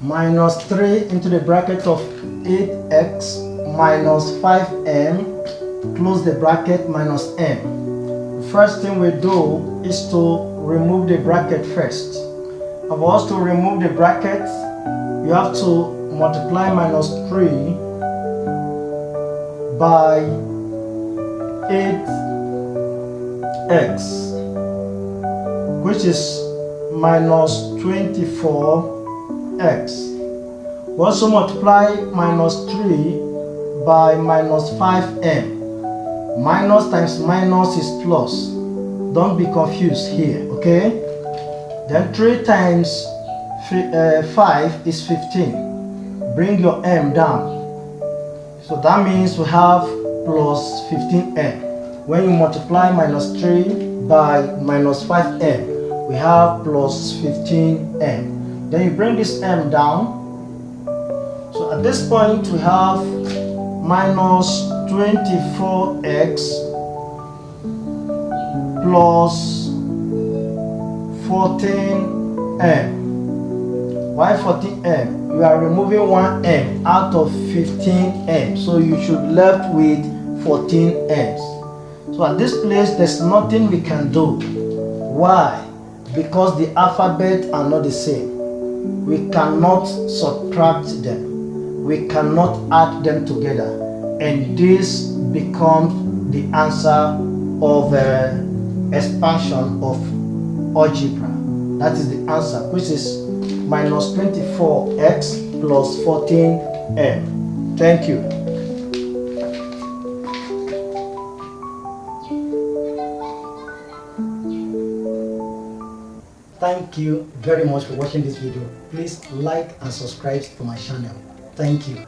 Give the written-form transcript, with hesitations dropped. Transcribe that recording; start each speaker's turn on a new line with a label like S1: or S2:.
S1: minus 3 into the bracket of 8x minus 5m, close the bracket, minus m. The first thing we do is to remove the bracket first. And for us to remove the bracket, you have to multiply minus 3 by 8x, which is minus 24x. We also multiply minus 3 by minus 5m. Minus times minus is plus. Don't be confused here, okay? Then 3 times 5 is 15. Bring your m down. So that means we have plus 15m. When you multiply minus 3 by minus 5m, we have plus 15m. Then you bring this m down. So at this point we have minus 24x plus 14m. Why 14m? You are removing 1m out of 15m, so you should be left with 14m's. So at this place there's nothing we can do. Why? Because the alphabet are not the same. We cannot subtract them. We cannot add them together. And this becomes the answer of expansion of algebra. That is the answer, which is minus 24x plus 14m. Thank you. Thank you very much for watching this video. Please like and subscribe to my channel. Thank you.